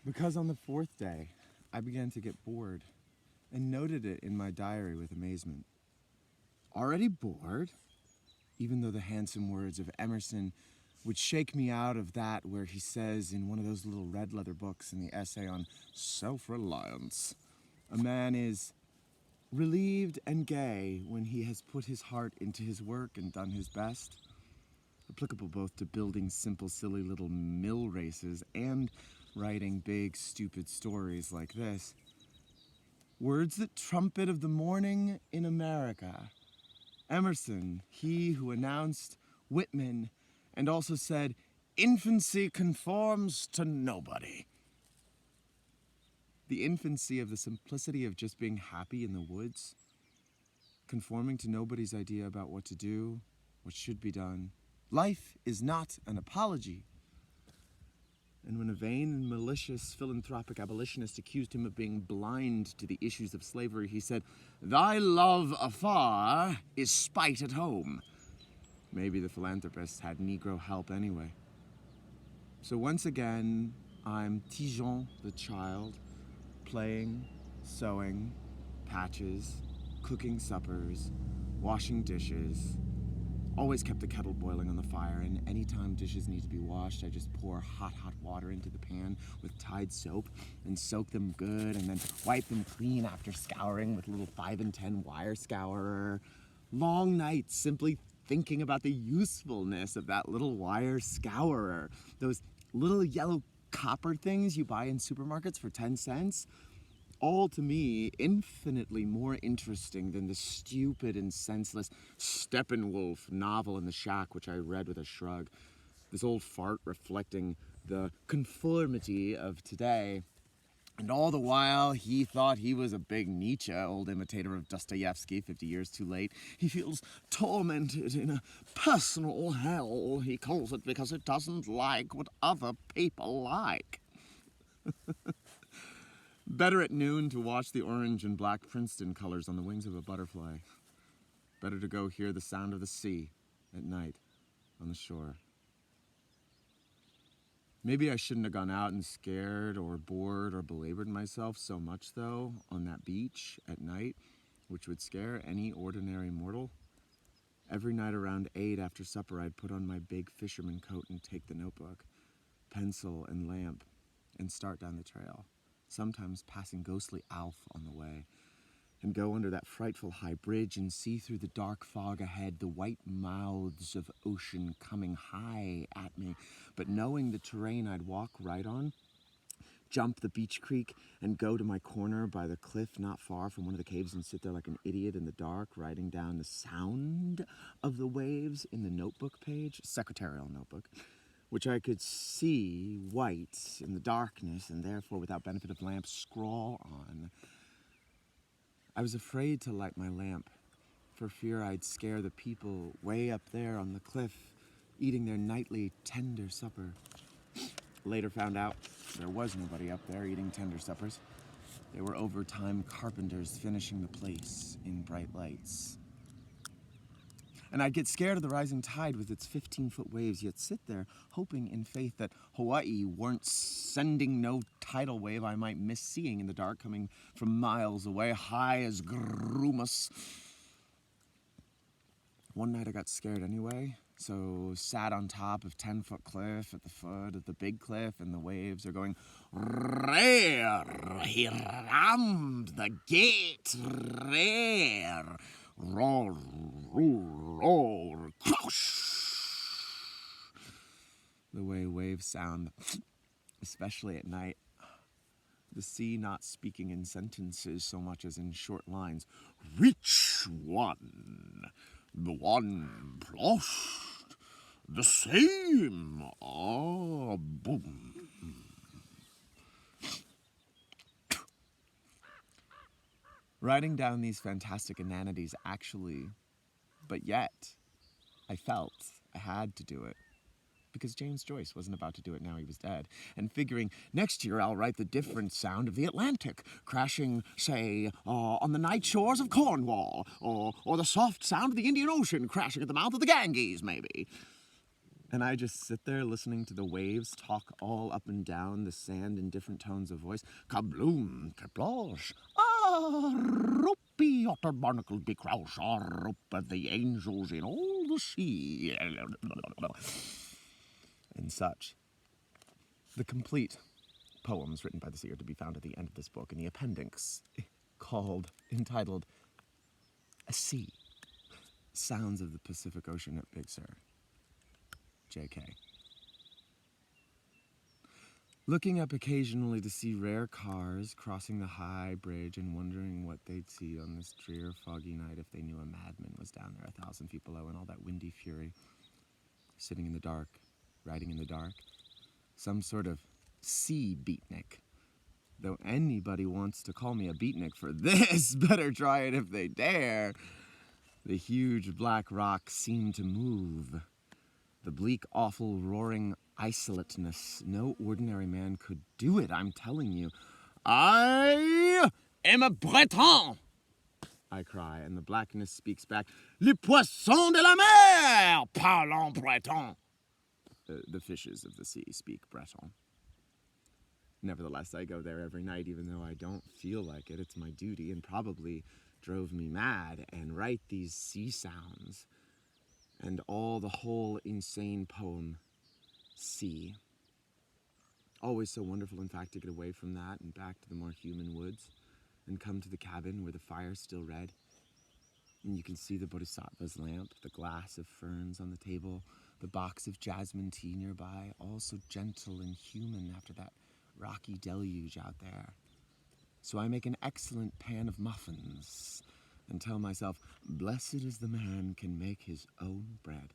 Because on the fourth day, I began to get bored and noted it in my diary with amazement. Already bored? Even though the handsome words of Emerson would shake me out of that where he says in one of those little red leather books in the essay on self-reliance, a man is relieved and gay when he has put his heart into his work and done his best. Applicable both to building simple, silly little mill races and writing big, stupid stories like this. Words that trumpet of the morning in America. Emerson, he who announced Whitman and also said, "Infancy conforms to nobody." The infancy of the simplicity of just being happy in the woods, conforming to nobody's idea about what to do, what should be done. Life is not an apology. And when a vain and malicious philanthropic abolitionist accused him of being blind to the issues of slavery, he said, "Thy love afar is spite at home." Maybe the philanthropist had Negro help anyway. So once again, I'm Tijon the child, playing, sewing, patches, cooking suppers, washing dishes. Always kept the kettle boiling on the fire, and anytime dishes need to be washed, I just pour hot water into the pan with Tide soap and soak them good and then wipe them clean after scouring with a little 5 and 10 wire scourer. Long nights simply thinking about the usefulness of that little wire scourer. Those little yellow copper things you buy in supermarkets for 10 cents. All to me infinitely more interesting than the stupid and senseless Steppenwolf novel in the shack, which I read with a shrug. This old fart reflecting the conformity of today. And all the while, he thought he was a big Nietzsche, old imitator of Dostoevsky, 50 years too late. He feels tormented in a personal hell, he calls it, because it doesn't like what other people like. Better at noon to watch the orange and black Princeton colors on the wings of a butterfly. Better to go hear the sound of the sea at night on the shore. Maybe I shouldn't have gone out and scared or bored or belabored myself so much, though, on that beach at night, which would scare any ordinary mortal. Every night around 8 after supper, I'd put on my big fisherman coat and take the notebook, pencil and lamp, and start down the trail, sometimes passing ghostly Alf on the way, and go under that frightful high bridge and see through the dark fog ahead the white mouths of ocean coming high at me, but knowing the terrain I'd walk right on, jump the beach creek and go to my corner by the cliff not far from one of the caves and sit there like an idiot in the dark, writing down the sound of the waves in the notebook page, secretarial notebook, which I could see white in the darkness and therefore without benefit of lamp scrawl on. I was afraid to light my lamp for fear I'd scare the people way up there on the cliff eating their nightly tender supper. Later found out there was nobody up there eating tender suppers. They were overtime carpenters finishing the place in bright lights. And I'd get scared of the rising tide with its 15-foot waves, yet sit there hoping in faith that Hawaii weren't sending no tidal wave I might miss seeing in the dark coming from miles away, high as Grumus. One night I got scared anyway, so sat on top of 10-foot cliff at the foot of the big cliff, and the waves are going, "Rare, he rammed the gate, rare. Roar, roar, roar, crush." The way waves sound, especially at night. The sea not speaking in sentences so much as in short lines. Which one? The one plost? The same? Ah, boom. Writing down these fantastic inanities actually, but yet, I felt I had to do it. Because James Joyce wasn't about to do it now he was dead. And figuring, next year I'll write the different sound of the Atlantic, crashing, say, on the night shores of Cornwall, or the soft sound of the Indian Ocean crashing at the mouth of the Ganges, maybe. And I just sit there listening to the waves talk all up and down the sand in different tones of voice. Kabloom, kaplosh, roopy otter barnacle be crouch, roop of the angels in all the sea. And such. The complete poems written by the sea are to be found at the end of this book in the appendix entitled A Sea. Sounds of the Pacific Ocean at Big Sur. J.K. Looking up occasionally to see rare cars crossing the high bridge and wondering what they'd see on this drear, foggy night if they knew a madman was down there 1,000 feet below in all that windy fury. Sitting in the dark, riding in the dark. Some sort of sea beatnik. Though anybody wants to call me a beatnik for this, better try it if they dare. The huge black rocks seem to move. The bleak, awful, roaring isolateness. No ordinary man could do it, I'm telling you. I am a Breton, I cry, and the blackness speaks back. Les poissons de la mer parlent en breton. The fishes of the sea speak Breton. Nevertheless, I go there every night, even though I don't feel like it. It's my duty, and probably drove me mad, and write these sea sounds. And all the whole insane poem, Sea. Always so wonderful, in fact, to get away from that and back to the more human woods and come to the cabin where the fire's still red. And you can see the bodhisattva's lamp, the glass of ferns on the table, the box of jasmine tea nearby, all so gentle and human after that rocky deluge out there. So I make an excellent pan of muffins and tell myself, blessed is the man can make his own bread.